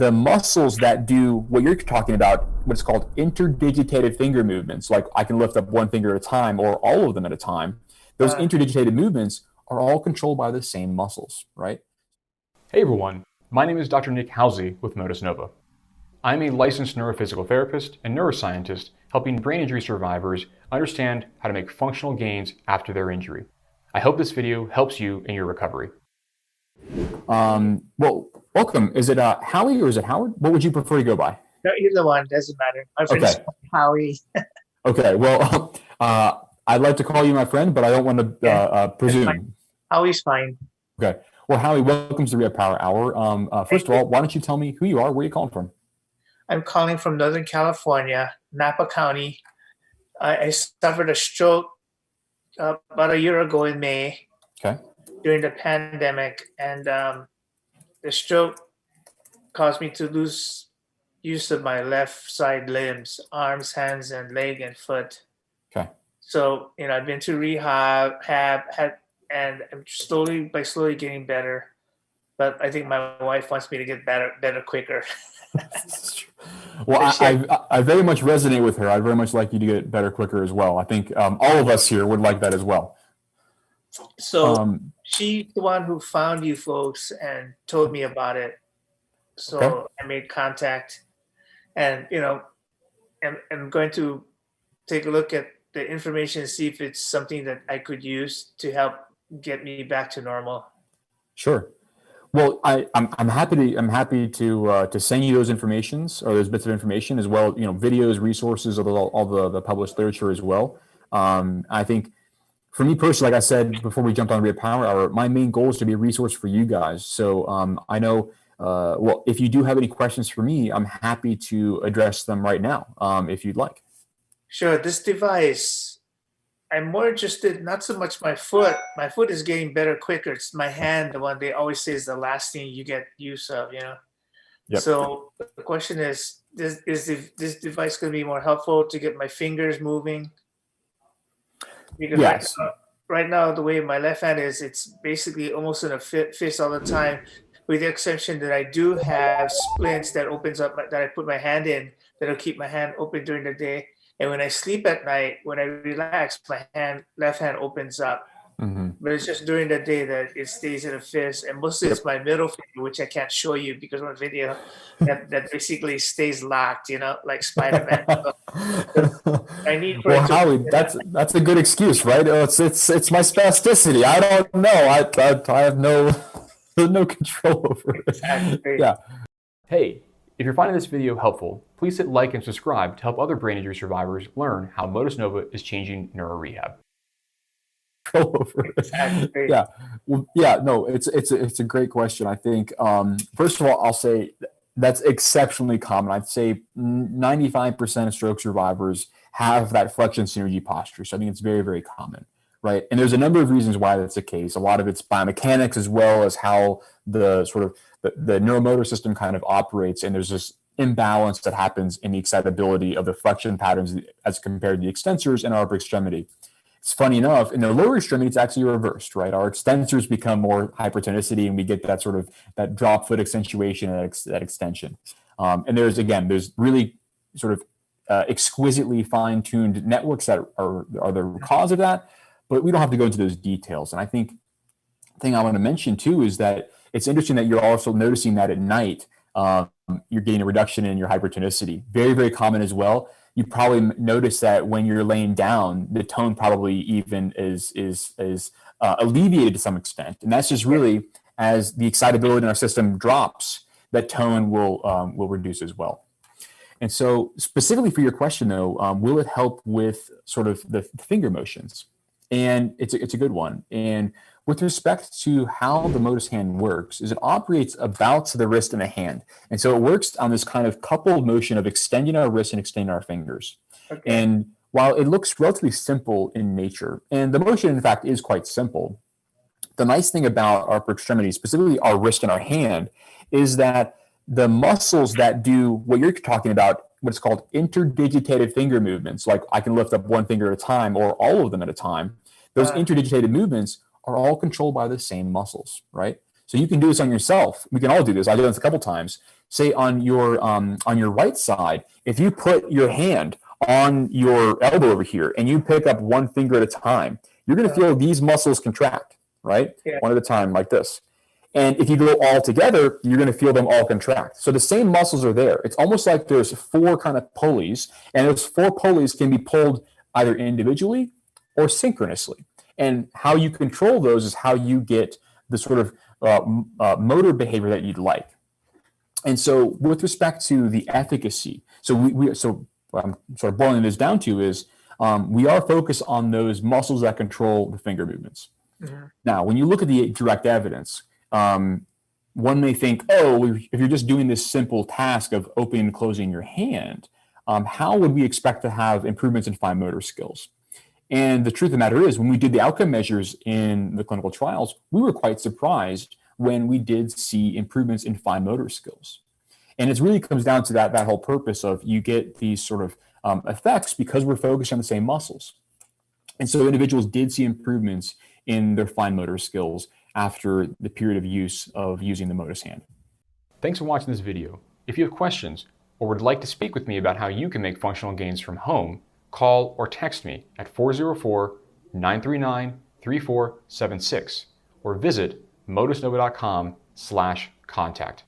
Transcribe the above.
the muscles that do what you're talking about, what's called interdigitated finger movements, like I can lift up one finger at a time or all of them at a time, those interdigitated movements are all controlled by the same muscles, right? Hey everyone, my name is Dr. Nick Halsey with Motus Nova. I'm a licensed neurophysical therapist and neuroscientist helping brain injury survivors understand how to make functional gains after their injury. I hope this video helps you in your recovery. Well, welcome. Is it Howie or is it Howard? What would you prefer to go by? No, either one, doesn't matter. My friend's Howie. Okay, well, I'd like to call you my friend, but I don't want to presume. Howie's fine. Okay. Well, Howie, welcome to the Real Power Hour. First of all, why don't you tell me who you are, where you're calling from? I'm calling from Northern California, Napa County. I suffered a stroke about a year ago in May. Okay. During the pandemic, and the stroke caused me to lose use of my left side limbs, arms, hands, and leg and foot. Okay. So, I've been to rehab, and I'm slowly getting better. But I think my wife wants me to get better quicker. Well, I very much resonate with her. I'd very much like you to get better quicker as well. I think all of us here would like that as well. So she's the one who found you folks and told me about it. So okay. I made contact, and I'm going to take a look at the information and see if it's something that I could use to help get me back to normal. Sure. Well, I'm happy to send you those informations or those bits of information as well. Videos, resources, all the published literature as well. I think. For me personally, like I said before we jumped on Real Power Hour, my main goal is to be a resource for you guys. So I know, well, if you do have any questions for me, I'm happy to address them right now, if you'd like. Sure. This device, I'm more interested, not so much my foot. My foot is getting better quicker. It's my hand, the one they always say is the last thing you get use of, Yep. So the question is this device going to be more helpful to get my fingers moving? Because yes. Right now, the way my left hand is, it's basically almost in a fist all the time, with the exception that I do have splints that opens up, that I put my hand in, that'll keep my hand open during the day. And when I sleep at night, when I relax, my left hand opens up. Mm-hmm. But it's just during the day that it stays in a fist. And mostly it's my middle finger, which I can't show you because on video that basically stays locked, like Spider-Man. I need for Howie, that's a good excuse, right? It's my spasticity. I don't know. I have no control over it. Exactly. Yeah. Hey, if you're finding this video helpful, please hit like and subscribe to help other brain injury survivors learn how Motus Nova is changing neuro-rehab. Over it. Exactly. Yeah. Well, yeah, no, it's a great question. I think first of all, I'll say that's exceptionally common. I'd say 95% of stroke survivors have that flexion synergy posture. So I think it's very, very common, right? And there's a number of reasons why that's the case. A lot of it's biomechanics as well as how the sort of the neuromotor system kind of operates. And there's this imbalance that happens in the excitability of the flexion patterns as compared to the extensors in our upper extremity. It's funny enough, in the lower extremity, it's actually reversed, right? Our extensors become more hypertonicity and we get that sort of that drop foot accentuation and that extension. And there's really sort of exquisitely fine-tuned networks that are the cause of that, but we don't have to go into those details. And I think the thing I want to mention too is that it's interesting that you're also noticing that at night, you're getting a reduction in your hypertonicity. Very, very common as well. You probably notice that when you're laying down, the tone probably even is alleviated to some extent. And that's just really as the excitability in our system drops, that tone will reduce as well. And so specifically for your question though, will it help with sort of the finger motions? And it's a good one. And with respect to how the Motus Hand works, is it operates about to the wrist and the hand. And so it works on this kind of coupled motion of extending our wrists and extending our fingers. Okay. And while it looks relatively simple in nature, and the motion in fact is quite simple, the nice thing about our upper extremities, specifically our wrist and our hand, is that the muscles that do what you're talking about, what's called interdigitated finger movements, like I can lift up one finger at a time or all of them at a time, those interdigitated movements are all controlled by the same muscles, right? So you can do this on yourself. We can all do this. I did this a couple times. say on your right side, if you put your hand on your elbow over here and you pick up one finger at a time, you're going to feel these muscles contract, right? Yeah. One at a time like this. And if you go all together, you're going to feel them all contract. So the same muscles are there. It's almost like there's 4 kind of pulleys, and those 4 pulleys can be pulled either individually or synchronously. And how you control those is how you get the sort of motor behavior that you'd like. And so with respect to the efficacy, so what I'm sort of boiling this down to is we are focused on those muscles that control the finger movements. Mm-hmm. Now, when you look at the direct evidence, one may think, oh, if you're just doing this simple task of opening and closing your hand, how would we expect to have improvements in fine motor skills? And the truth of the matter is, when we did the outcome measures in the clinical trials, we were quite surprised when we did see improvements in fine motor skills. And it really comes down to that whole purpose of you get these sort of effects because we're focused on the same muscles. And so individuals did see improvements in their fine motor skills after the period of use of using the Motus Hand. Thanks for watching this video. If you have questions or would like to speak with me about how you can make functional gains from home, call or text me at 404-939-3476 or visit motusnova.com/contact.